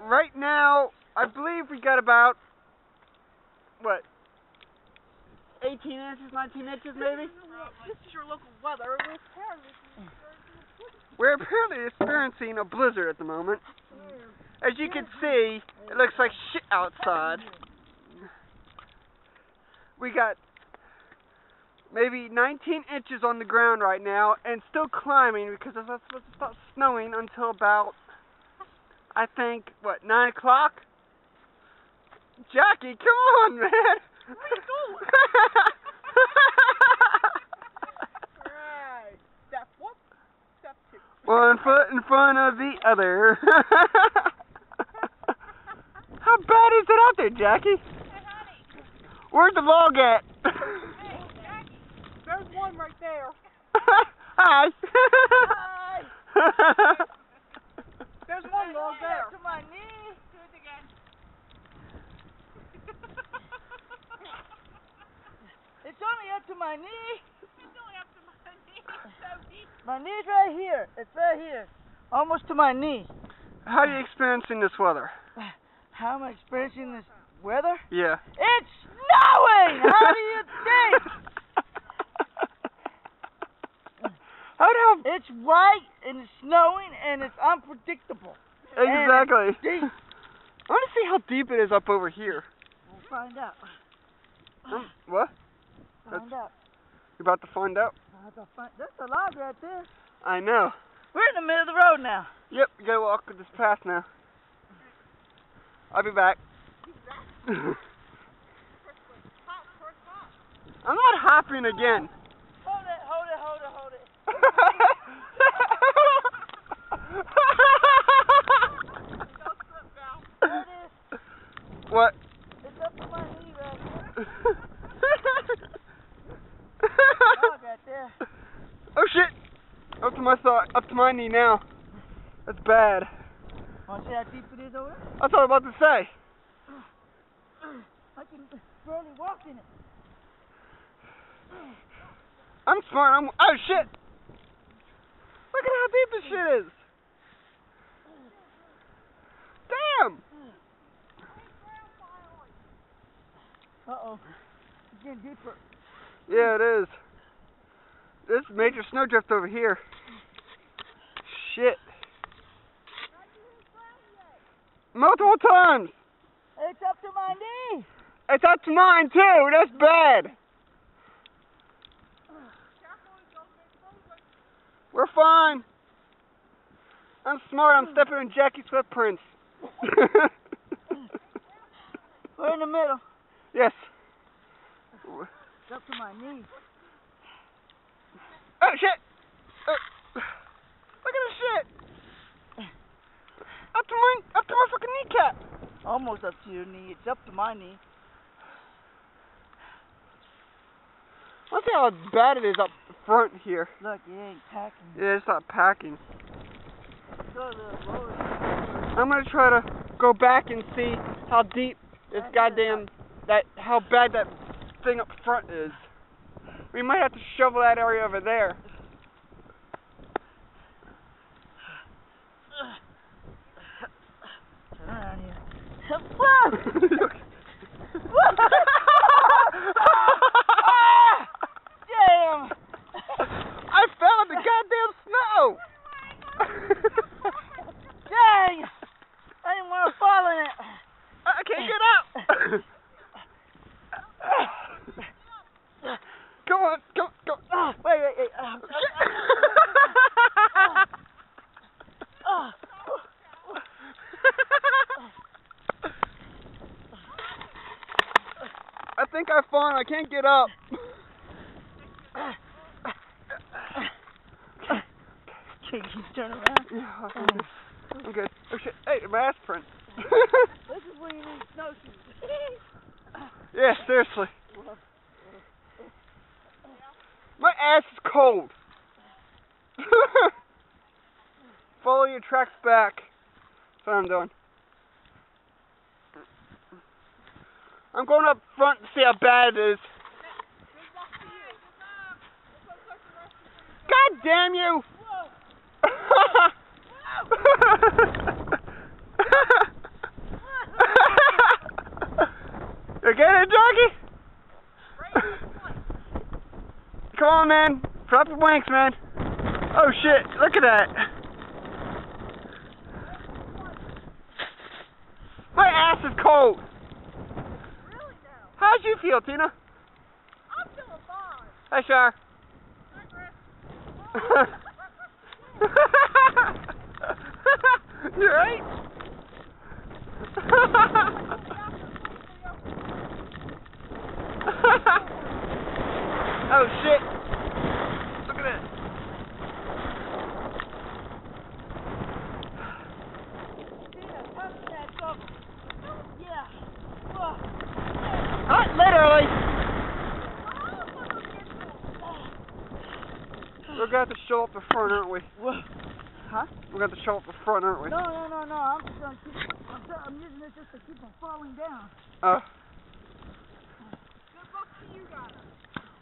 right now, I believe we got about, what, 18 inches, 19 inches maybe? This is your local weather. We're apparently experiencing a blizzard at the moment. As you can see, it looks like shit outside. We got maybe 19 inches on the ground right now, and still climbing because it's not supposed to stop snowing until about, I think, what, 9 o'clock? Jackie, come on, man! Where are you going? Alright. Step one, step two. One foot in front of the other. How bad is it out there, Jackie? Hey, honey. Where's the log at? Hey, Jackie. There's one right there. Hi. Hi. There's one log there. To my knee. Do it again. It's only up to my knee. It's only up to my knee. So deep. My knee's right here. It's right here. Almost to my knee. How are you experiencing this weather? How am I experiencing this weather? Yeah. It's snowing! How do you think? It's white and it's snowing and it's unpredictable. Exactly. And it's deep. I want to see how deep it is up over here. We'll find out. What? Find out. You're about to find out? There's a log right there. I know. We're in the middle of the road now. Yep, you gotta walk this path now. I'll be back. I'm not hopping again. Hold it, hold it, hold it, hold it. There it is. What? It's up to my knee right here. Log right there. Oh shit! Up to my knee now. That's bad. Want to see how deep it is over there? That's what I was about to say. I can barely walk in it. I'm smart. Oh shit! Look at how deep this shit is. Damn! Uh-oh. It's getting deeper. Yeah, it is. There's major snowdrift over here. Shit. Multiple times. It's up to my knee. It's up to mine too. That's bad. We're fine. I'm smart. I'm stepping in Jackie's footprints. We're in the middle. Yes. It's up to my knee. Oh shit! Look at this shit! Up to my fucking kneecap. Almost up to your knee. It's up to my knee. Let's see how bad it is up front here. Look, it ain't packing. Yeah, it's not packing. Go a little lower. I'm gonna try to go back and see how deep this how bad that thing up front is. We might have to shovel that area over there. Turn around here. Damn! I fell in the goddamn snow! Dang! I didn't want to fall in it. I can't get up! Come on, go. Wait. I think I've fallen. I can't get up. Keep turning around. Yeah, I'm good. Oh shit! Hey, my ass print. This is where you need snowshoes. Yeah, seriously. My ass is cold. Follow your tracks back. That's what I'm doing. I'm going up front to see how bad it is. God damn you! You get it, Jockey? Come on, man. Drop your wings, man. Oh, shit. Look at that. My ass is cold. Really now? How'd you feel, Tina? I'm feeling fine. Hi, Shar. You right? Oh shit! Look at that. Yeah. Not literally. We're gonna have to show up the front, aren't we? Huh? We're gonna have to show up the front, aren't we? No. I'm just gonna I'm using this just to keep them falling down. Good luck to you guys.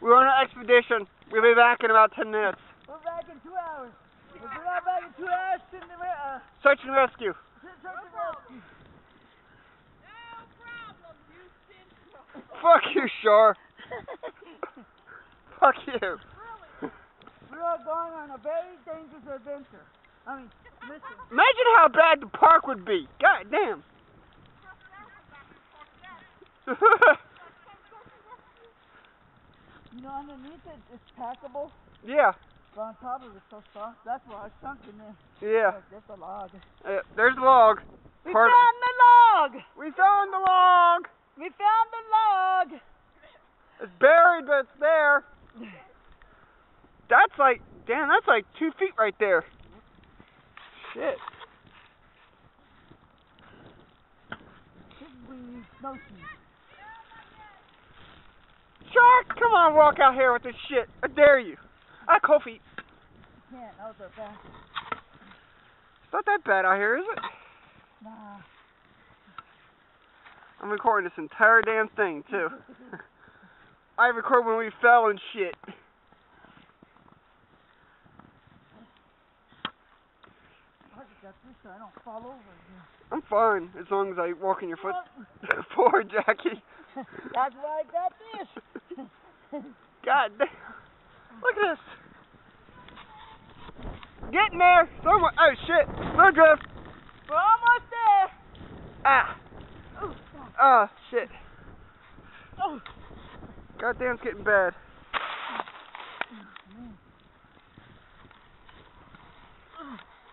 We're on an expedition. We'll be back in about 10 minutes. We're back in 2 hours. If we're not back in 2 hours, Search and rescue. No problem, Houston. Fuck you, Shar. Fuck you. We are going on a very dangerous adventure. Mission. Imagine how bad the park would be. God damn. You know, underneath it's packable. Yeah. But on top of it's so soft. That's why I sunk in there. Yeah. There's a log. There's the log. We found the log! We found the log! We found the log! It's buried, but it's there. That's like, damn, that's like 2 feet right there. Shit. This is when you use snowshoes. Shark, come on, walk out here with this shit. I dare you. Cold feet. You can't, those are bad. It's not that bad out here, is it? Nah. I'm recording this entire damn thing, too. I record when we fell and shit. I just got this so I don't fall over again. I'm fine, as long as I walk in your foot forward, Jackie. That's why I got this. God damn. Look at this. Getting there. Somewhere. Oh, shit. Snowdrift. We're almost there. Ah. Oh, Ah, shit. oh. Goddamn, it's getting bad.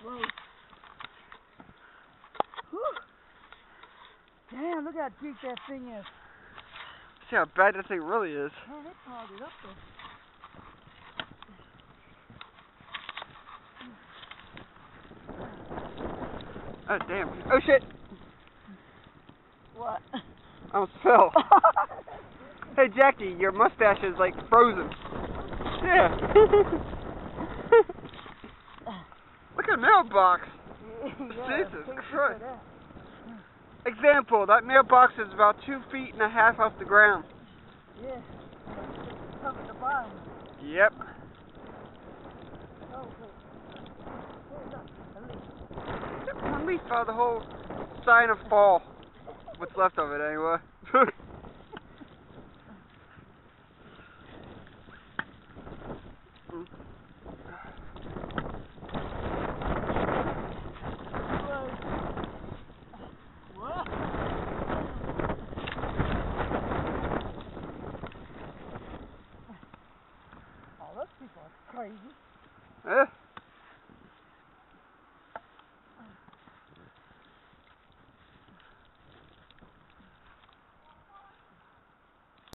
Whoa. Damn, look how deep that thing is. See how bad that thing really is. Man, they piled it up there. Oh, damn. Oh, shit. What? I almost fell. Hey, Jackie, your mustache is, like, frozen. Yeah. Look at the mailbox. Jesus Christ. Example, that mailbox is about 2.5 feet off the ground. Yeah. Cover the bottom. Yep. Oh, wait. At least the whole sign of fall. What's left of it, anyway. Oh, those people are crazy. Eh?